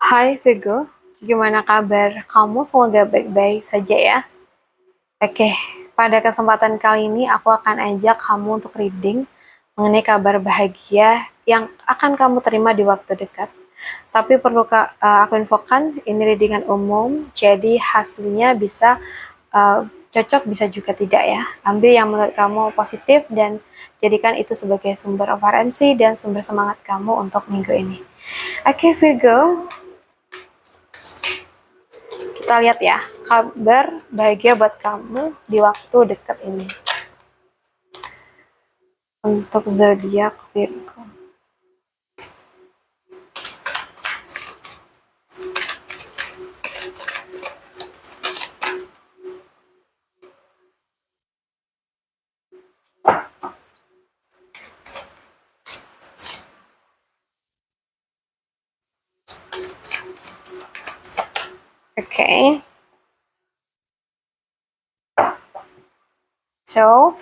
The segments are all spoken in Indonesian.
Hai Vigo, gimana kabar kamu? Semoga baik-baik saja ya. Oke, pada kesempatan kali ini aku akan ajak kamu untuk reading mengenai kabar bahagia yang akan kamu terima di waktu dekat. Tapi perlu aku infokan, ini readingan umum, jadi hasilnya bisa uh, cocok, bisa juga tidak ya. Ambil yang menurut kamu positif dan jadikan itu sebagai sumber referensi dan sumber semangat kamu untuk minggu ini. Oke Virgo, kita lihat ya, kabar bahagia buat kamu di waktu dekat ini. Untuk zodiak Virgo. Oke. So,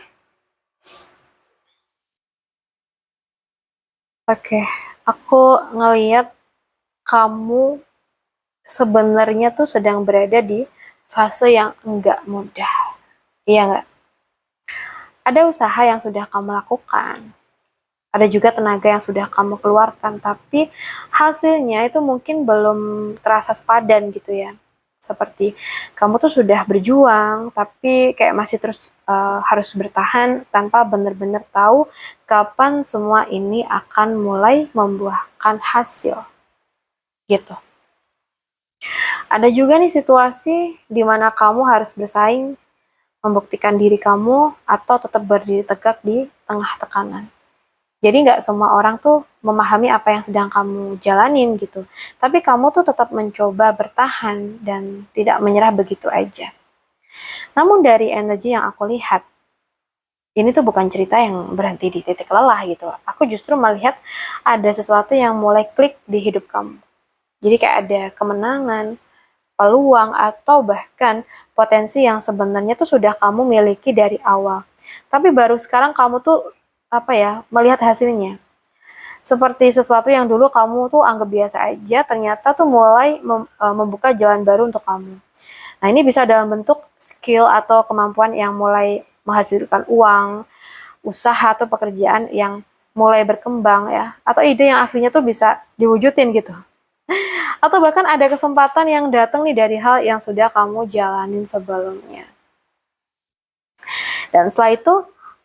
oke, aku ngeliat kamu sebenarnya tuh sedang berada di fase yang enggak mudah. Iya enggak? Ada usaha yang sudah kamu lakukan. Ada juga tenaga yang sudah kamu keluarkan, tapi hasilnya itu mungkin belum terasa sepadan gitu ya. Seperti kamu tuh sudah berjuang, tapi kayak masih terus harus bertahan tanpa benar-benar tahu kapan semua ini akan mulai membuahkan hasil gitu. Ada juga nih situasi di mana kamu harus bersaing, membuktikan diri kamu, atau tetap berdiri tegak di tengah tekanan. Jadi nggak semua orang tuh memahami apa yang sedang kamu jalanin gitu. Tapi kamu tuh tetap mencoba bertahan dan tidak menyerah begitu aja. Namun dari energi yang aku lihat, ini tuh bukan cerita yang berhenti di titik lelah gitu. Aku justru melihat ada sesuatu yang mulai klik di hidup kamu. Jadi kayak ada kemenangan, peluang, atau bahkan potensi yang sebenarnya tuh sudah kamu miliki dari awal. Tapi baru sekarang kamu tuh melihat hasilnya. Seperti sesuatu yang dulu kamu tuh anggap biasa aja, ternyata tuh mulai membuka jalan baru untuk kamu. Nah, ini bisa dalam bentuk skill atau kemampuan yang mulai menghasilkan uang, usaha atau pekerjaan yang mulai berkembang ya, atau ide yang akhirnya tuh bisa diwujudin gitu. Atau bahkan ada kesempatan yang datang nih dari hal yang sudah kamu jalanin sebelumnya. Dan setelah itu,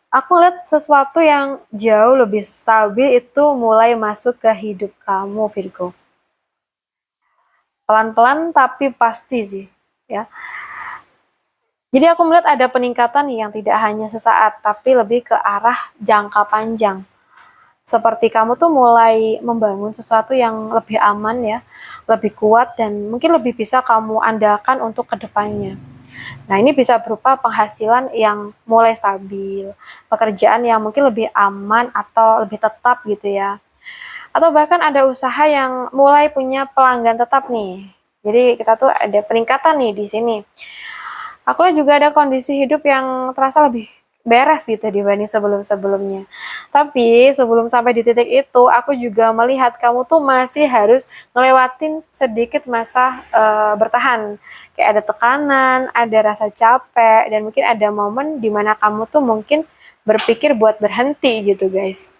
aku lihat sesuatu yang jauh lebih stabil itu mulai masuk ke hidup kamu, Virgo. Pelan-pelan tapi pasti sih, ya. Jadi aku melihat ada peningkatan yang tidak hanya sesaat, tapi lebih ke arah jangka panjang. Seperti kamu tuh mulai membangun sesuatu yang lebih aman ya, lebih kuat dan mungkin lebih bisa kamu andalkan untuk kedepannya. Nah, ini bisa berupa penghasilan yang mulai stabil, pekerjaan yang mungkin lebih aman atau lebih tetap gitu ya. Atau bahkan ada usaha yang mulai punya pelanggan tetap nih. Jadi kita tuh ada peningkatan nih di sini. Aku juga ada kondisi hidup yang terasa lebih beres gitu dibanding sebelum-sebelumnya. Tapi sebelum sampai di titik itu, aku juga melihat kamu tuh masih harus ngelewatin sedikit masa bertahan. Kayak ada tekanan, ada rasa capek, dan mungkin ada momen dimana kamu tuh mungkin berpikir buat berhenti gitu guys.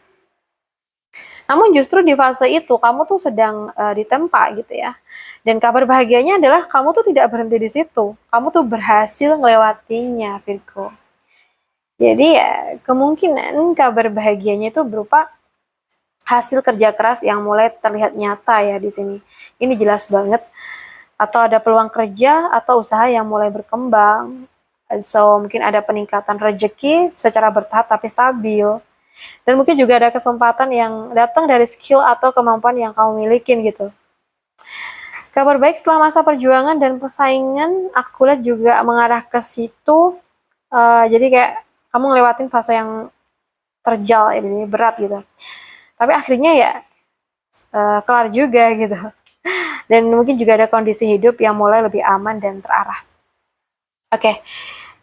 Namun justru di fase itu kamu tuh sedang ditempa gitu ya. Dan kabar bahagianya adalah kamu tuh tidak berhenti di situ. Kamu tuh berhasil ngelewatinya, Virgo. Jadi ya kemungkinan kabar bahagianya itu berupa hasil kerja keras yang mulai terlihat nyata ya di sini. Ini jelas banget. Atau ada peluang kerja atau usaha yang mulai berkembang. So mungkin ada peningkatan rezeki secara bertahap tapi stabil. Dan mungkin juga ada kesempatan yang datang dari skill atau kemampuan yang kamu milikin gitu. Kabar baik setelah masa perjuangan dan persaingan, aku lihat juga mengarah ke situ. Jadi kayak kamu ngelewatin fase yang terjal ya di sini berat gitu. Tapi akhirnya ya kelar juga gitu. Dan mungkin juga ada kondisi hidup yang mulai lebih aman dan terarah. Oke.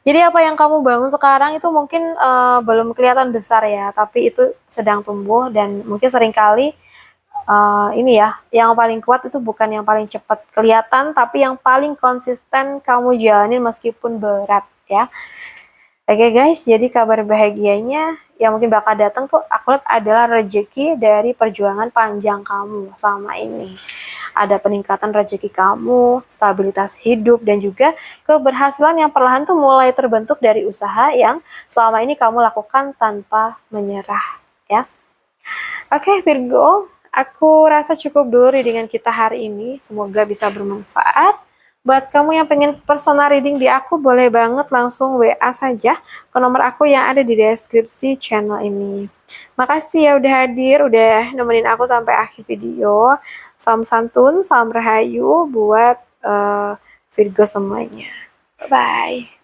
Jadi apa yang kamu bangun sekarang itu mungkin belum kelihatan besar ya, tapi itu sedang tumbuh dan mungkin seringkali ini ya, yang paling kuat itu bukan yang paling cepat kelihatan, tapi yang paling konsisten kamu jalanin meskipun berat ya. Oke guys, jadi kabar bahagianya yang mungkin bakal datang tuh aku lihat adalah rezeki dari perjuangan panjang kamu selama ini. Ada peningkatan rezeki kamu, stabilitas hidup, dan juga keberhasilan yang perlahan tuh mulai terbentuk dari usaha yang selama ini kamu lakukan tanpa menyerah ya. Oke Virgo, aku rasa cukup dulu readingan kita hari ini. Semoga bisa bermanfaat. Buat kamu yang pengen personal reading di aku, boleh banget langsung WA saja ke nomor aku yang ada di deskripsi channel ini. Makasih ya udah hadir, udah nemenin aku sampai akhir video. Salam santun, salam rahayu buat Virgo semuanya. Bye-bye.